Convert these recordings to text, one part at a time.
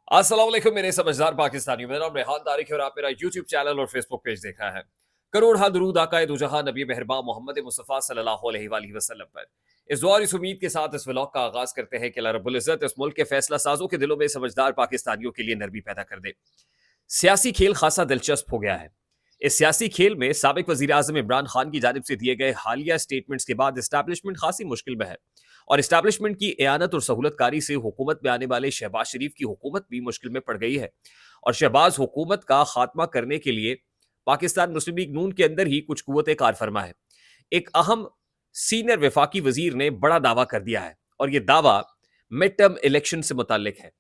अस्सलाम वालेकुम मेरे समझदार पाकिस्तानियों। मेरा नाम रेहान तारिक है और आप मेरा यूट्यूब चैनल और फेसबुक पेज देख रहे हैं। करोड़ हा दुरूद आकाए दो जहां नबी मेहरबान मोहम्मद मुस्तफ़ा सल्लल्लाहु अलैहि वसल्लम पर। इस दुआ और इस उम्मीद के साथ इस व्लॉग का आगाज करते हैं कि अल्लाह रब्बुल इज्जत इस मुल्क के फैसला साजों के दिलों में समझदार पाकिस्तानियों के लिए नरमी पैदा कर दे। सियासी खेल खासा दिलचस्प हो गया है। इस सियासी खेल में साबिक वजीर आजम इमरान खान की जानिब से दिए गए हालिया स्टेटमेंट्स के बाद इस्टेब्लिशमेंट खासी मुश्किल में है और इस्टेब्लिशमेंट की एयानत और सहूलतकारी से हुकूमत में आने वाले शहबाज शरीफ की हुकूमत भी मुश्किल में पड़ गई है। और शहबाज हुकूमत का खात्मा करने के लिए पाकिस्तान मुस्लिम लीग नून के अंदर ही कुछ कुव्वत कार फरमा है। एक अहम सीनियर वफाकी वजीर ने बड़ा दावा कर दिया है और यह दावा मिड टर्म इलेक्शन से मुतालिक है।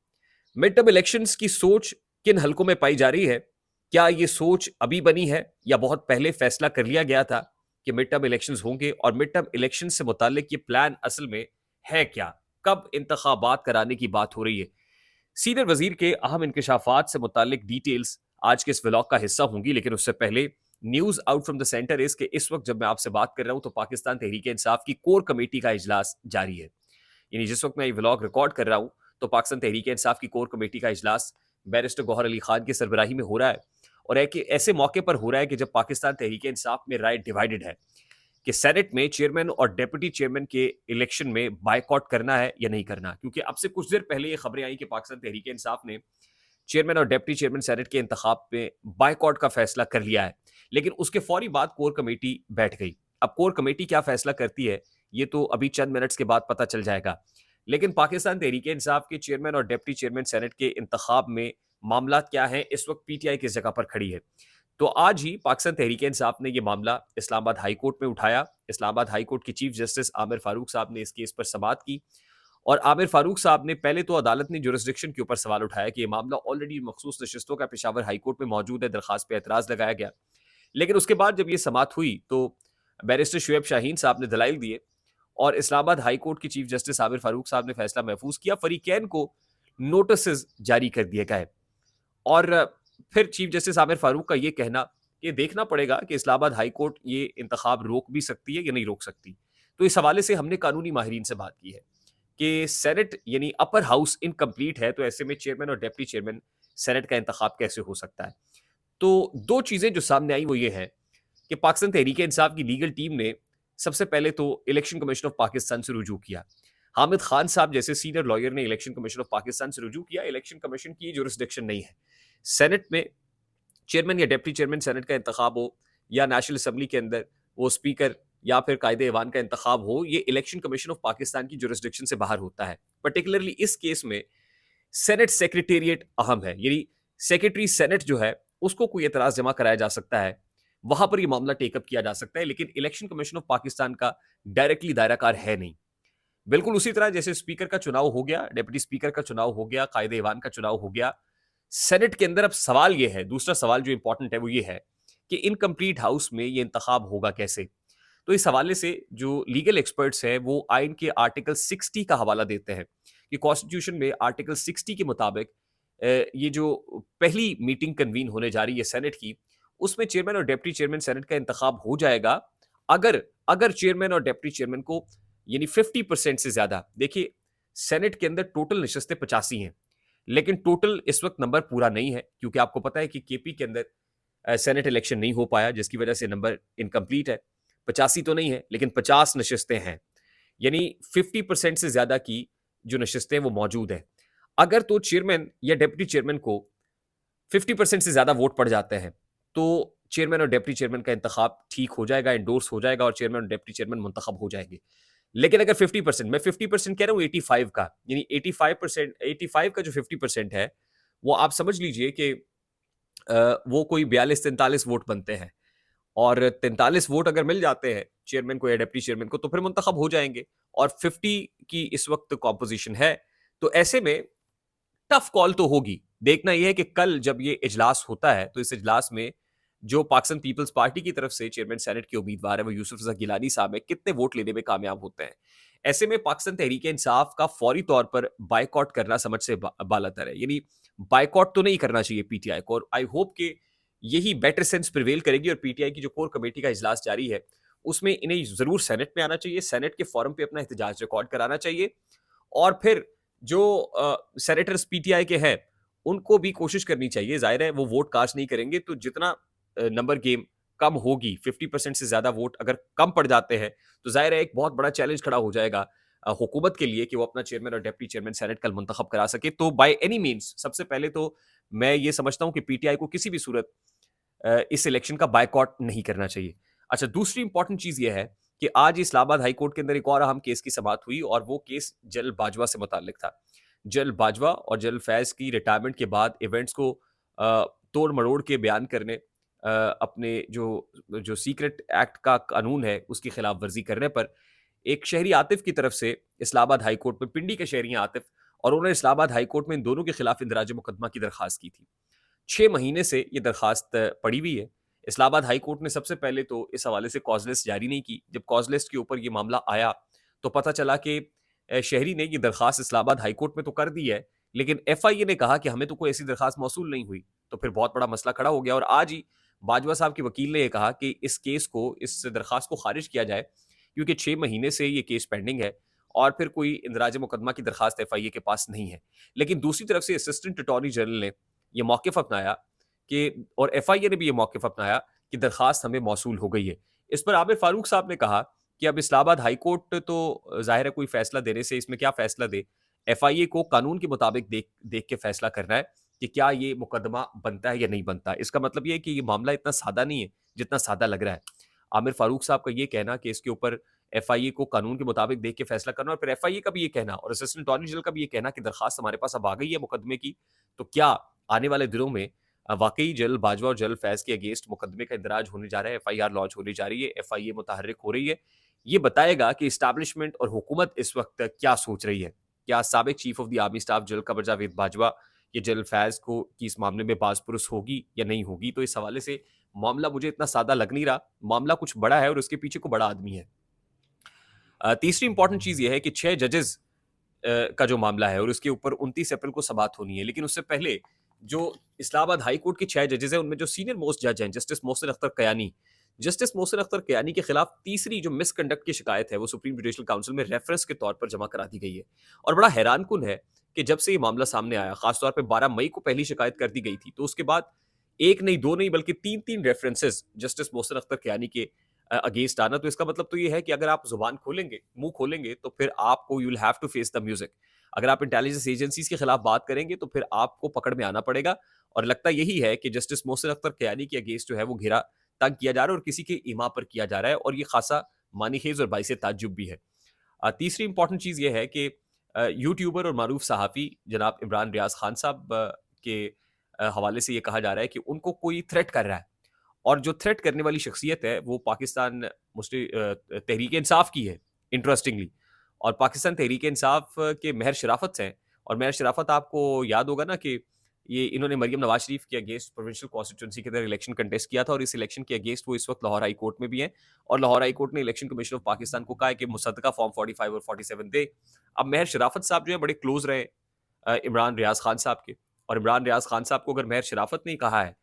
मिड टर्म इलेक्शंस की सोच किन हलकों में पाई जा रही है? क्या ये सोच अभी बनी है या बहुत पहले फैसला कर लिया गया था कि मिड टर्म इलेक्शंस होंगे? और मिड टर्म इलेक्शन से मुतालिक ये प्लान असल में है क्या? कब इंतखाबात कराने की बात हो रही है? सीनियर वजीर के अहम इंकशाफात से मुतालिक डिटेल्स आज के इस व्लॉग का हिस्सा होंगी, लेकिन उससे पहले news out from the centre इस कि इस वक्त जब मैं आपसे बात कर रहा हूं तो पाकिस्तान तहरीक इंसाफ की कोर कमेटी का इजलास जारी है। यानी जिस वक्त मैं ये व्लॉग रिकॉर्ड कर रहा हूं तो पाकिस्तान तहरीक इंसाफ की कोर कमेटी का इजलास बैरिस्टर गौहर अली खान की सरबराही में हो रहा है। और एक ऐसे मौके पर हो रहा है कि जब पाकिस्तान तहरीक इंसाफ में राय डिवाइडेड है कि सेनेट में चेयरमैन और डेप्यूटी चेयरमैन के इलेक्शन में बायकॉट करना है या नहीं करना। क्योंकि अब से कुछ देर पहले ये खबरें आई कि पाकिस्तान तहरीक इंसाफ ने चेयरमैन और डेप्यूटी चेयरमैन सेनेट के इंतखाब में बायकॉट का फैसला कर लिया है। लेकिन उसके फौरी बाद कोर कमेटी बैठ गई। अब कोर कमेटी क्या फैसला करती है ये तो अभी चंद मिनट्स के बाद पता चल जाएगा। लेकिन पाकिस्तान तहरीक इंसाफ के चेयरमैन और डेप्यूटी चेयरमैन सेनेट के इंतखाब में मामला क्या है, इस वक्त पीटीआई किस जगह पर खड़ी है। तो आज ही पाकिस्तान तहरीक इंसाफ ने यह मामला इस्लामाबाद हाई कोर्ट में उठाया। इस्लामाबाद हाई कोर्ट के चीफ जस्टिस आमिर फारूक साहब ने इस केस पर समाअत की और आमिर फारूक साहब ने पहले तो अदालत ने जुरिस्डिक्शन के ऊपर सवाल उठाया कि यह मामला ऑलरेडी मखसूस नशिस्तों का पेशावर हाई कोर्ट में मौजूद है, दरखास्त पे एतराज लगाया गया। लेकिन उसके बाद जब यह समाअत हुई तो बैरिस्टर शुएब शाहीन साहब ने दलाइल दिए और इस्लामाबाद हाई कोर्ट के चीफ जस्टिस आमिर फारूक साहब ने फैसला महफूज किया। फरीकैन को नोटिस जारी कर दिए गए और फिर चीफ जस्टिस आमिर फारूक का ये कहना कि देखना पड़ेगा कि इस्लामाबाद हाई कोर्ट ये इंतखाब रोक भी सकती है या नहीं रोक सकती। तो इस हवाले से हमने कानूनी माहिरीन से बात की है कि सेनेट यानी अपर हाउस इनकम्प्लीट है, तो ऐसे में चेयरमैन और डेप्टी चेयरमैन सेनेट का इंतखाब कैसे हो सकता है। तो दो चीजें जो सामने आई वो ये है कि पाकिस्तान तहरीक इंसाफ की लीगल टीम ने सबसे पहले तो इलेक्शन कमीशन ऑफ पाकिस्तान से रुजू किया। हामिद खान साहब जैसे सीनियर लॉयर ने इलेक्शन कमीशन ऑफ पाकिस्तान से रुजू किया। इलेक्शन कमीशन की जुरिस्डिक्शन नहीं है। सेनेट में चेयरमैन या डिप्टी चेयरमैन सेनेट का इंतखाब हो या नेशनल असम्बली के अंदर वो स्पीकर या फिर कायदे ईवान का इंतखाब हो, ये इलेक्शन कमीशन ऑफ पाकिस्तान की जुरिस्डिक्शन से बाहर होता है। पर्टिकुलरली इस केस में सेनेट सेक्रेटेरिएट अहम है, यानी सेक्रेटरी सेनेट जो है उसको कोई एतराज जमा कराया जा सकता है, वहां पर यह मामला टेकअप किया जा सकता है। लेकिन इलेक्शन कमीशन ऑफ पाकिस्तान का डायरेक्टली दायराकार है नहीं। बिल्कुल उसी तरह जैसे स्पीकर का चुनाव हो गया, डेप्यूटी स्पीकर का चुनाव हो गया, कायदे ईवान का चुनाव हो गया, सेनेट के अंदर अब सवाल यह है, दूसरा सवाल जो इंपॉर्टेंट है वो ये है कि इनकम्प्लीट हाउस में ये इंतखाब होगा कैसे। तो इस हवाले से जो लीगल एक्सपर्ट्स हैं वो आइन के आर्टिकल 60 का हवाला देते हैं कि कॉन्स्टिट्यूशन में आर्टिकल 60 के मुताबिक ये जो पहली मीटिंग कन्वीन होने जा रही है सेनेट की, उसमें चेयरमैन और डेप्टी चेयरमैन सेनेट का इंतखाब हो जाएगा अगर अगर चेयरमैन और डेप्टी चेयरमैन को यानी 50% से ज्यादा। देखिए सेनेट के अंदर टोटल नशस्तें 85 हैं, लेकिन टोटल इस वक्त नंबर पूरा नहीं है क्योंकि आपको पता है कि केपी के अंदर सेनेट इलेक्शन नहीं हो पाया जिसकी वजह से नंबर इनकम्प्लीट है। 85 तो नहीं है लेकिन 50 नशस्तें हैं, यानी 50% से ज्यादा की जो नशस्तें वो मौजूद है। अगर तो चेयरमैन या डेप्यूटी चेयरमैन को 50% से ज्यादा वोट पड़ जाते हैं तो चेयरमैन और डेप्यूटी चेयरमैन का इंतखाब ठीक हो जाएगा, एंडोर्स हो जाएगा और चेयरमैन और डेप्यूटी चेयरमैन मुंतखब हो जाएंगे। लेकिन अगर 50%, मैं 50% कह रहा हूं 85 का, यानी 85%, 85 का जो 50% है वो आप समझ लीजिए कि वो कोई 42-43 वोट बनते हैं और 43 वोट अगर मिल जाते हैं चेयरमैन को या डेप्टी चेयरमैन को तो फिर मुंतखब हो जाएंगे और 50 की इस वक्त कॉम्पोजिशन है। तो ऐसे में टफ कॉल तो होगी। देखना यह है कि कल जब ये इजलास होता है तो इस इजलास में जो पाकिस्तान पीपल्स पार्टी की तरफ से चेयरमैन सेनेट के उम्मीदवार है वो यूसुफ रजा गिलानी साहब है, कितने वोट लेने में कामयाब होते हैं। ऐसे में पाकिस्तान तहरीक इंसाफ का फौरी तौर पर बायकॉट करना समझ से बालातर है, यानी बायकॉट तो नहीं करना चाहिए पीटीआई को। और आई होप कि यही बेटर सेंस प्रिवेल करेगी और पीटीआई की जो कोर कमेटी का इजलास जारी है उसमें इन्हें जरूर सेनेट में आना चाहिए, सेनेट के फोरम पे अपना एहतजाज रिकॉर्ड कराना चाहिए और फिर जो सेनेटर्स पीटीआई के हैं उनको भी कोशिश करनी चाहिए। ज़ाहिर है वो वोट कास्ट नहीं करेंगे तो जितना नंबर गेम कम होगी, 50% से ज़्यादा वोट अगर कम पड़ जाते हैं, तो ज़ाहिर है एक बहुत बड़ा चैलेंज खड़ा हो जाएगा हुकूमत के लिए कि वो अपना चेयरमैन और डिप्टी चेयरमैन सेनेट कल मुंतखब करा सके। तो बाय एनी मीन्स सबसे पहले तो मैं ये समझता हूँ कि पीटीआई को किसी भी सूरत इस इलेक्शन का बायकॉट नहीं करना चाहिए। अच्छा, दूसरी इंपॉर्टेंट चीज़ ये है कि आज इस्लामाबाद हाई कोर्ट के अंदर एक और अहम केस की समाअत हुई और वो केस जनरल बाजवा से मुताल्लिक था। जनरल बाजवा और जनरल फैज़ की रिटायरमेंट के बाद इवेंट्स को तोड़-मरोड़ के बयान करने, अपने जो जो सीक्रेट एक्ट का कानून है, उसकी खिलाफ वर्ज़ी करने पर एक शहरी आतिफ की तरफ से इस्लामाबाद हाई कोर्ट में, पिंडी के शहरी हैं आतिफ, और उन्होंने इस्लामाबाद हाई कोर्ट में इन दोनों के खिलाफ इंदराज मुकदमा की दरखास्त की थी। 6 महीने से ये दरखास्त पड़ी हुई है। इस्लामाबाद हाई कोर्ट ने सबसे पहले तो इस हवाले से कॉज़ लिस्ट जारी नहीं की। जब कॉज़ लिस्ट के ऊपर ये मामला आया, तो पता चला कि शहरी ने ये दरखास्त इस्लामाबाद हाई कोर्ट में तो कर दी है, लेकिन एफआईए ने कहा कि हमें तो कोई ऐसी दरखास्त मौसूल नहीं हुई। तो फिर बहुत बड़ा मसला खड़ा हो गया और आज ही बाजवा साहब के वकील ने ये कहा कि इस केस को, इस दरखास्त को खारिज किया जाए, क्योंकि 6 महीने से ये केस पेंडिंग है और फिर कोई इंदराज मुकदमा की दरखास्त एफआईए के पास नहीं है। लेकिन दूसरी तरफ से असिस्टेंट अटॉर्नी जनरल ने ये मौक़िफ़ अपनाया कि, और एफआईए ने भी ये मौक़िफ़ अपनाया कि दरखास्त हमें मौसूल हो गई है। इस पर आमिर फारूक साहब ने कहा कि अब इस्लामाबाद हाई कोर्ट तो ज़ाहिर है कोई फ़ैसला देने से इसमें क्या फ़ैसला दे, एफआईए को कानून के मुताबिक देख देख के फ़ैसला करना है कि क्या ये मुकदमा बनता है या नहीं बनता। इसका मतलब ये है कि ये मामला इतना सादा नहीं है, जितना सादा लग रहा है। आमिर फारूक साहब का ये कहना कि इसके ऊपर एफआईए को कानून के मुताबिक देख के फ़ैसला करना, और फिर एफआईए का भी ये कहना और असिस्टेंट अटॉर्नी जनरल का भी ये कहना कि दरखास्त हमारे पास अब आ गई है मुकदमे की, तो क्या आने वाले दिनों में वाक़ई जनरल बाजवा और जनरल फैज़ के अगेंस्ट मुकदमे का इंदराज होने जा रहा है, एफआईआर लॉन्च होने जा रही है, एफआईए मुतहर्रिक हो रही है। ये बताएगा कि एस्टैब्लिशमेंट और हुकूमत इस वक़्त क्या सोच रही है। क्या साबिक chief of the army staff general Qamar Javed Bajwa या जनरल फैज़ को की इस मामले में बाज़-पुरस होगी या नहीं होगी? तो इस हवाले से मामला मुझे इतना सादा लग नहीं रहा। मामला कुछ बड़ा है और उसके पीछे कोई बड़ा आदमी है। तीसरी इंपॉर्टेंट चीज़ ये है कि 6 जजेस का जो मामला है और उसके ऊपर 29 अप्रैल को समाअत होनी है। लेकिन उससे पहले जो इस्लामाबाद हाई कोर्ट के 6 जजेस हैं, उनमें जो सीनियर मोस्ट जज हैं, जस्टिस मोहसिन अख्तर कयानी के खिलाफ तीसरी जो मिसकंडक्ट की शिकायत है, वो सुप्रीम जुडिशल काउंसिल में रेफरेंस के तौर पर जमा करा दी गई है। और बड़ा हैरानकुन है कि जब से ये मामला सामने आया, खास तौर पे 12 मई को पहली शिकायत कर दी गई थी, तो उसके बाद 1 नहीं, 2 नहीं, बल्कि 3-3 रेफरेंसेस जस्टिस मोहसिन अख्तर कयानी के अगेंस्ट आना। तो इसका मतलब तो ये है कि अगर आप ज़ुबान खोलेंगे, मुँह खोलेंगे, तो फिर आपको you will have to face the music. अगर आप इंटेलिजेंस एजेंसीज़ के खिलाफ बात करेंगे, तो फिर आपको पकड़ में आना पड़ेगा। और लगता यही है कि जस्टिस मोहसिन अख्तर कयानी के अगेंस्ट जो है वो घेरा तंग किया जा रहा है और किसी के ईमा पर किया जा रहा है, और ये खासा मानीखेज़ और बाइसे ताज्जुब भी है। तीसरी इंपॉर्टेंट चीज़ ये है कि यूट्यूबर और मारूफ सहाफ़ी जनाब इमरान रियाज़ खान साहब के हवाले से ये कहा जा रहा है कि उनको कोई थ्रेट कर रहा है, और जो थ्रेट करने वाली शख्सियत है वो पाकिस्तान तहरीक-ए-इंसाफ की है, इंटरेस्टिंगली। और पाकिस्तान तहरीक-ए-इंसाफ के महर शराफत हैं, और महर शराफत आपको याद होगा ना कि ये इन्होंने मरियम नवाज शरीफ के अगेंस्ट प्रोविंशियल कॉन्स्टिट्यूंसी के अंदर इलेक्शन कंटेस्ट किया था, और इस इलेक्शन के अगेंस्ट वो इस वक्त लाहौर हाई कोर्ट में भी हैं, और लाहौर हाई कोर्ट ने इलेक्शन कमीशन ऑफ पाकिस्तान को कहा है कि मुसद्दका फॉर्म 45 और 47 दे। अब महर शराफत साहब जो है बड़े क्लोज रहे इमरान रियाज खान साहब के, और इमरान रियाज खान साहब को अगर महर शराफत ने कहा है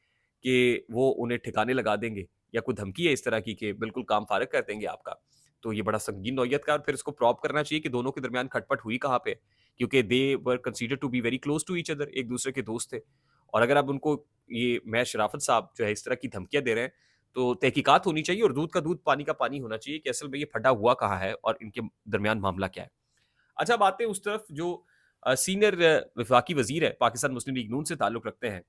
कि वो उन्हें ठिकाने लगा देंगे या कोई धमकी है इस तरह की कि बिल्कुल काम फारग कर देंगे आपका, तो ये बड़ा संगीन नौयत का, और फिर इसको प्रॉब करना चाहिए कि दोनों के दरमियान खटपट हुई कहाँ पे, क्योंकि they were considered to be very close to each other, एक दूसरे के दोस्त थे। और अगर अब उनको ये महर शराफत साहब जो है इस तरह की धमकियां दे रहे हैं, तो तहकीकात होनी चाहिए और दूध का दूध पानी का पानी होना चाहिए कि असल में ये फटा हुआ कहाँ है और इनके दरमियान मामला क्या है। अच्छा, बातें उस तरफ जो सीनियर वफाकी वजीर है, पाकिस्तान मुस्लिम लीग नून से ताल्लुक रखते हैं,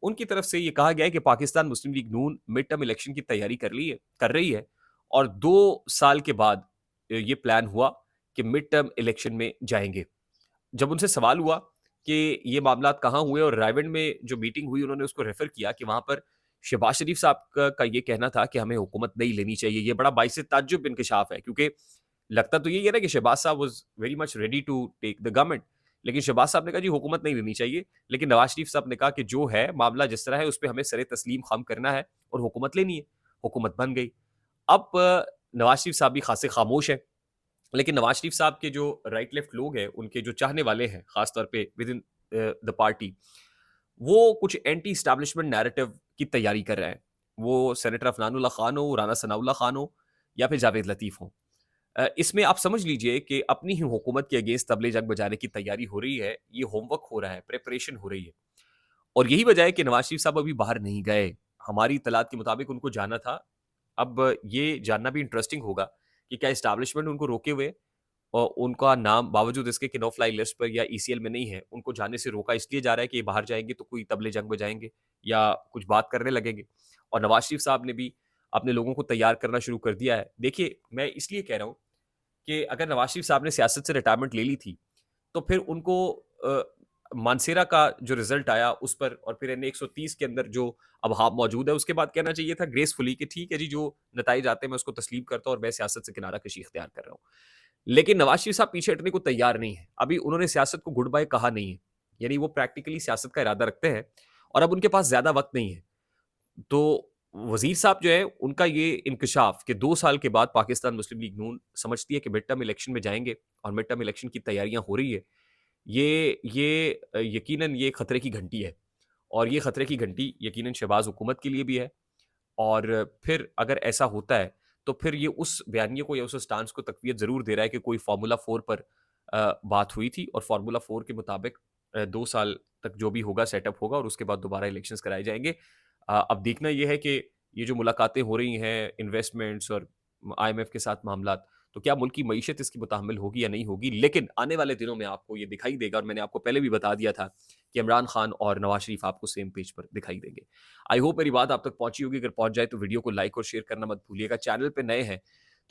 उनकी तरफ से ये कहा गया है कि पाकिस्तान मुस्लिम लीग नून मिड टर्म इलेक्शन की तैयारी कर रही है, और 2 साल के बाद ये प्लान हुआ कि मिड टर्म इलेक्शन में जाएँगे। जब उनसे सवाल हुआ कि ये मामलात कहाँ हुए, और रायगढ़ में जो मीटिंग हुई उन्होंने उसको रेफ़र किया कि वहाँ पर शहबाज शरीफ साहब का ये कहना था कि हमें हुकूमत नहीं लेनी चाहिए। ये बड़ा बाइसे ताज्जुब इंकशाफ है, क्योंकि लगता तो यही है ना कि शहबाज साहब was very much ready to take the government. लेकिन शहबाज साहब ने कहा जी हुकूमत नहीं लेनी चाहिए। लेकिन नवाज शरीफ साहब ने कहा कि जो है मामला जिस तरह है उस पे हमें सरे तस्लीम खम करना है और हुकूमत लेनी है। हुकूमत बन गई। अब नवाज शरीफ साहब भी खासे खामोश हैं। लेकिन नवाज शरीफ साहब के जो राइट लेफ्ट लोग हैं, उनके जो चाहने वाले हैं, खास तौर पे विद इन द पार्टी, वो कुछ एंटी एस्टैब्लिशमेंट नैरेटिव की तैयारी कर रहे हैं। वो सेनेटर अफनानुल्लाह खान हो, राना सनाउल्लाह खान हो, या फिर जावेद लतीफ़ हो। इसमें आप समझ लीजिए कि अपनी ही हुकूमत के अगेंस्ट तबले जंग बजाने की तैयारी हो रही है। ये होमवर्क हो रहा है, प्रिपरेशन हो रही है। और यही वजह है कि नवाज शरीफ साहब अभी बाहर नहीं गए। हमारी इत्तलात के मुताबिक उनको जाना था। अब ये जानना भी इंटरेस्टिंग होगा कि क्या एस्टैब्लिशमेंट उनको रोके हुए और उनका नाम बावजूद इसके कि नो फ्लाई लिस्ट पर या ईसीएल में नहीं है, उनको जाने से रोका इसलिए जा रहा है कि ये बाहर जाएँगे तो कोई तबले जंग बजाएँगे या कुछ बात करने लगेंगे। और नवाज शरीफ साहब ने भी अपने लोगों को तैयार करना शुरू कर दिया है। देखिए, मैं इसलिए कह रहा हूँ कि अगर नवाज शरीफ साहब ने सियासत से रिटायरमेंट ले ली थी, तो फिर उनको मानसेरा का जो रिजल्ट आया उस पर और फिर एन 130 के अंदर जो अब हाथ मौजूद है उसके बाद कहना चाहिए था ग्रेसफुली कि ठीक है जी, जो नताइज आते हैं मैं उसको तस्लीम करता हूँ और मैं सियासत से किनारा कशी इख्तियार कर रहा हूँ। लेकिन नवाज शरीफ साहब पीछे हटने को तैयार नहीं है। अभी उन्होंने सियासत को गुड बाय कहा नहीं है। यानी वो प्रैक्टिकली सियासत का इरादा रखते हैं और अब उनके पास ज्यादा वक्त नहीं है। तो वज़ीर साहब जो है, उनका ये इंकशाफ कि 2 साल के बाद पाकिस्तान मुस्लिम लीग नून समझती है कि मिड टर्म इलेक्शन में जाएँगे और मिड टर्म इलेक्शन की तैयारियाँ हो रही है। ये यकीनन ये खतरे की घंटी है और ये खतरे की घंटी यकीनन शहबाज हुकूमत के लिए भी है और फिर अगर ऐसा होता है, तो फिर ये उस बयानिए को या उस स्टांस को तक़वियत ज़रूर दे रहा है कि कोई फ़ॉर्मूला 4 पर बात हुई थी और फ़ॉर्मूला 4 के मुताबिक 2 साल तक जो भी होगा सेटअप होगा और उसके बाद दोबारा इलेक्शंस कराए जाएँगे। अब देखना ये है कि ये जो मुलाकातें हो रही हैं, इन्वेस्टमेंट्स और आईएमएफ के साथ मामलात, तो क्या मुल्क की मईशत इसकी मुतहम्मिल होगी या नहीं होगी? लेकिन आने वाले दिनों में आपको ये दिखाई देगा और मैंने आपको पहले भी बता दिया था कि इमरान खान और नवाज़ शरीफ आपको सेम पेज पर दिखाई देंगे। आई होप मेरी बात आप तक पहुँची होगी। अगर पहुँच जाए तो वीडियो को लाइक और शेयर करना मत भूलिएगा। चैनल पे नए हैं,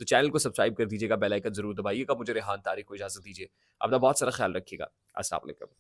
तो चैनल को सब्सक्राइब कर दीजिएगा, बेल आइकन ज़रूर दबाइएगा। मुझे रेहान तारिक को इजाज़त दीजिए। अपना बहुत सारा ख्याल रखिएगा। अस्सलाम वालेकुम।